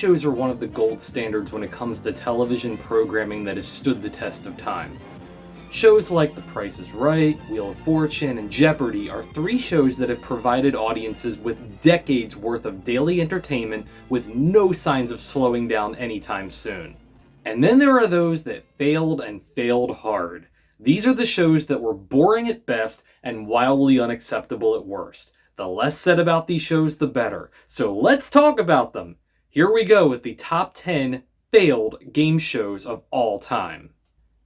shows are one of the gold standards when it comes to television programming that has stood the test of time. Shows like The Price is Right, Wheel of Fortune, and Jeopardy are three shows that have provided audiences with decades worth of daily entertainment with no signs of slowing down anytime soon. And then there are those that failed and failed hard. These are the shows that were boring at best and wildly unacceptable at worst. The less said about these shows, the better. So let's talk about them. Here we go with the top 10 failed game shows of all time.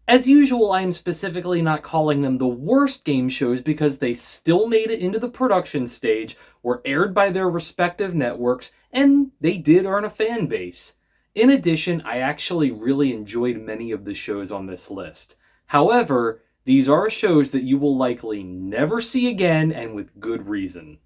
As usual, I am specifically not calling them the worst game shows because they still made it into the production stage, were aired by their respective networks, and they did earn a fan base. In addition, I actually really enjoyed many of the shows on this list. However, these are shows that you will likely never see again, and with good reason.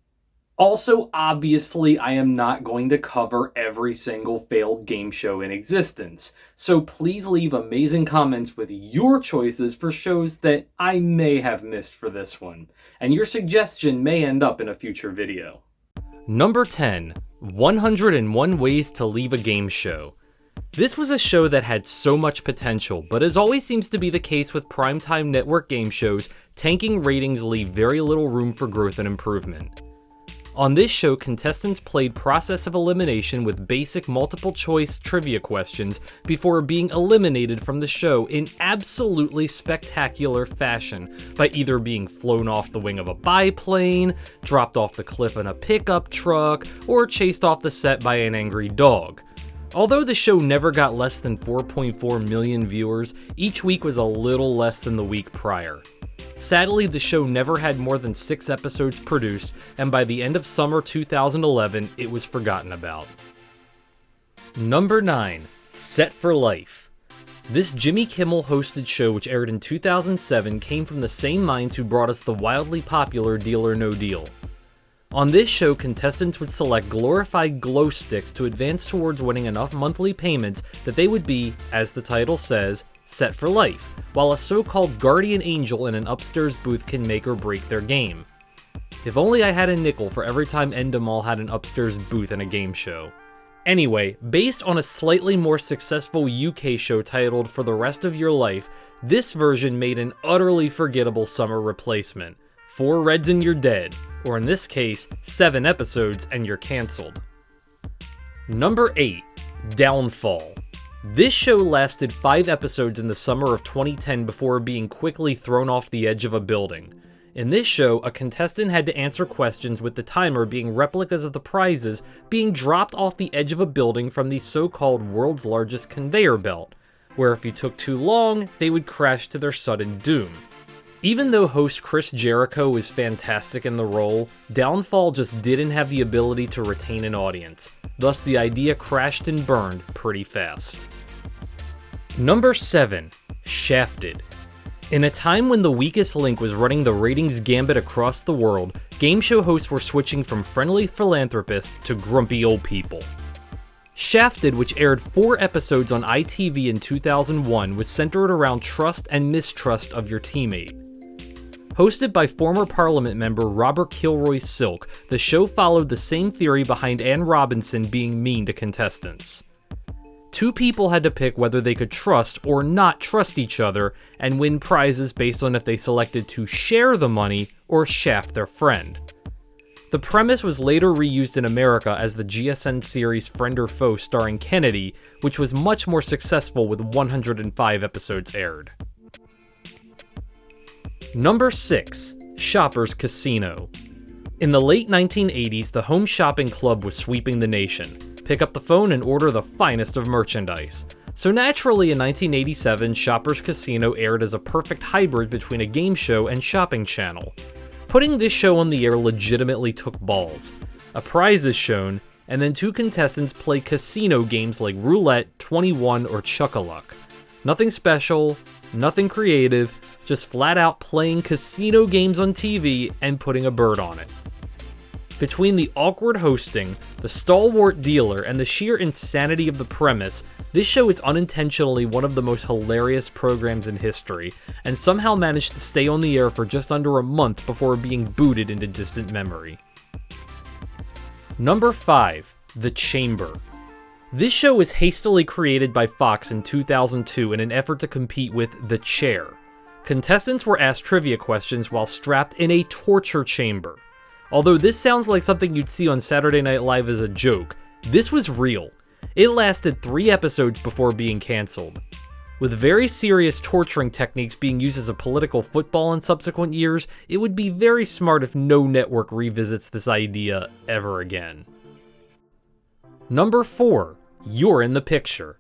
Also, obviously, I am not going to cover every single failed game show in existence, so please leave amazing comments with your choices for shows that I may have missed for this one, and your suggestion may end up in a future video. Number 10. 101 Ways to Leave a Game Show. This was a show that had so much potential, but as always seems to be the case with primetime network game shows, tanking ratings leave very little room for growth and improvement. On this show, contestants played process of elimination with basic multiple choice trivia questions before being eliminated from the show in absolutely spectacular fashion by either being flown off the wing of a biplane, dropped off the cliff in a pickup truck, or chased off the set by an angry dog. Although the show never got less than 4.4 million viewers, each week was a little less than the week prior. Sadly, the show never had more than 6 episodes produced, and by the end of summer 2011, it was forgotten about. Number 9. Set for Life. This Jimmy Kimmel hosted show, which aired in 2007, came from the same minds who brought us the wildly popular Deal or No Deal. On this show, contestants would select glorified glow sticks to advance towards winning enough monthly payments that they would be, as the title says, set for life, while a so-called guardian angel in an upstairs booth can make or break their game. If only I had a nickel for every time Endemol had an upstairs booth in a game show. Anyway, based on a slightly more successful UK show titled For the Rest of Your Life, this version made an utterly forgettable summer replacement. 4 Reds and you're dead, or in this case, 7 episodes and you're cancelled. Number 8. Downfall. This show lasted 5 episodes in the summer of 2010 before being quickly thrown off the edge of a building. In this show, a contestant had to answer questions with the timer being replicas of the prizes being dropped off the edge of a building from the so-called world's largest conveyor belt, where if you took too long, they would crash to their sudden doom. Even though host Chris Jericho is fantastic in the role, Downfall just didn't have the ability to retain an audience. Thus, the idea crashed and burned pretty fast. Number 7. Shafted. In a time when the weakest link was running the ratings gambit across the world, game show hosts were switching from friendly philanthropists to grumpy old people. Shafted, which aired 4 episodes on ITV in 2001, was centered around trust and mistrust of your teammate. Hosted by former Parliament member Robert Kilroy Silk, the show followed the same theory behind Anne Robinson being mean to contestants. 2 people had to pick whether they could trust or not trust each other and win prizes based on if they selected to share the money or shaft their friend. The premise was later reused in America as the GSN series Friend or Foe starring Kennedy, which was much more successful with 105 episodes aired. Number 6. Shoppers Casino. In the late 1980s, the Home Shopping Club was sweeping the nation. Pick up the phone and order the finest of merchandise. So naturally, in 1987, Shoppers Casino aired as a perfect hybrid between a game show and shopping channel. Putting this show on the air legitimately took balls. A prize is shown, and then 2 contestants play casino games like Roulette, 21, or Chuck-a-Luck. Nothing special, nothing creative, just flat out playing casino games on TV and putting a bird on it. Between the awkward hosting, the stalwart dealer, and the sheer insanity of the premise, this show is unintentionally one of the most hilarious programs in history, and somehow managed to stay on the air for just under a month before being booted into distant memory. Number 5. The Chamber. This show was hastily created by Fox in 2002 in an effort to compete with The Chair. Contestants were asked trivia questions while strapped in a torture chamber. Although this sounds like something you'd see on Saturday Night Live as a joke, this was real. It lasted 3 episodes before being canceled. With very serious torturing techniques being used as a political football in subsequent years, it would be very smart if no network revisits this idea ever again. Number 4. You're in the Picture.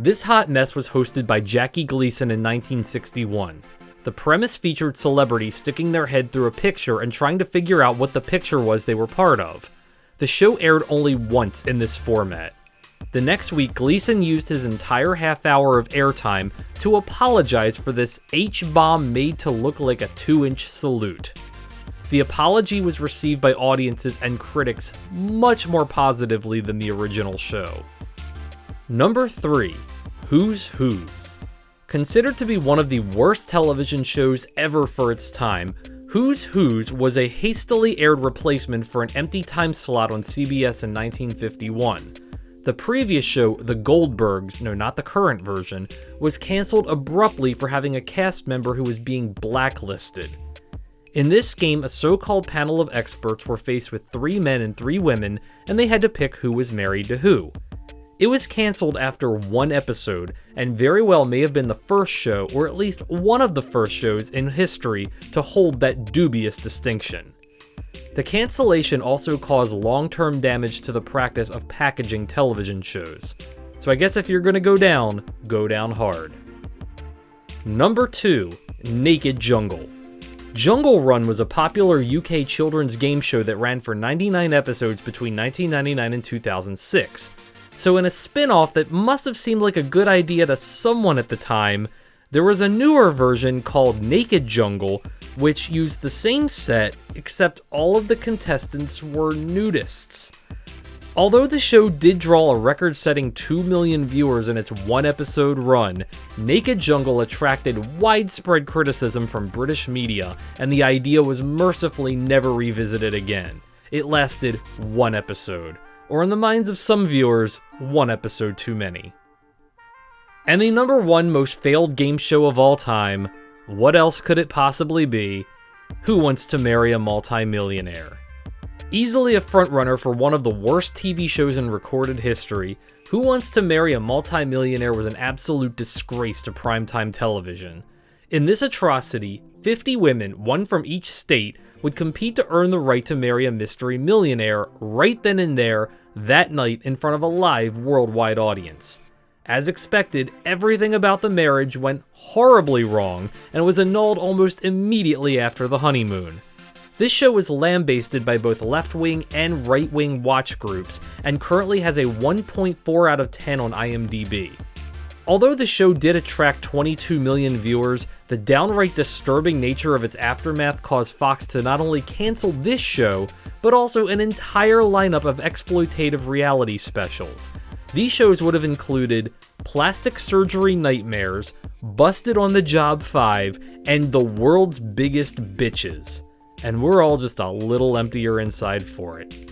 This hot mess was hosted by Jackie Gleason in 1961. The premise featured celebrities sticking their head through a picture and trying to figure out what the picture was they were part of. The show aired only once in this format. The next week, Gleason used his entire half hour of airtime to apologize for this H-bomb made to look like a 2-inch salute. The apology was received by audiences and critics much more positively than the original show. Number 3. Who's Who's. Considered to be one of the worst television shows ever for its time, Who's Who's was a hastily aired replacement for an empty time slot on CBS in 1951. The previous show, The Goldbergs, no, not the current version, was canceled abruptly for having a cast member who was being blacklisted. In this game, a so-called panel of experts were faced with 3 men and 3 women, and they had to pick who was married to who. It was canceled after 1 episode, and very well may have been the first show, or at least one of the first shows in history to hold that dubious distinction. The cancellation also caused long-term damage to the practice of packaging television shows. So I guess if you're gonna go down hard. Number 2. Naked Jungle. Jungle Run was a popular UK children's game show that ran for 99 episodes between 1999 and 2006. So in a spin-off that must have seemed like a good idea to someone at the time, there was a newer version called Naked Jungle, which used the same set, except all of the contestants were nudists. Although the show did draw a record-setting 2 million viewers in its 1-episode run, Naked Jungle attracted widespread criticism from British media, and the idea was mercifully never revisited again. It lasted 1 episode, or in the minds of some viewers, 1 episode too many. And the number 1 most failed game show of all time, what else could it possibly be? Who Wants to Marry a Multi-Millionaire? Easily a frontrunner for one of the worst TV shows in recorded history, Who Wants to Marry a Multi-Millionaire was an absolute disgrace to primetime television. In this atrocity, 50 women, one from each state, would compete to earn the right to marry a mystery millionaire right then and there, that night, in front of a live worldwide audience. As expected, everything about the marriage went horribly wrong and was annulled almost immediately after the honeymoon. This show was lambasted by both left-wing and right-wing watch groups, and currently has a 1.4 out of 10 on IMDb. Although the show did attract 22 million viewers, the downright disturbing nature of its aftermath caused Fox to not only cancel this show, but also an entire lineup of exploitative reality specials. These shows would have included Plastic Surgery Nightmares, Busted on the Job 5, and The World's Biggest Bitches. And we're all just a little emptier inside for it.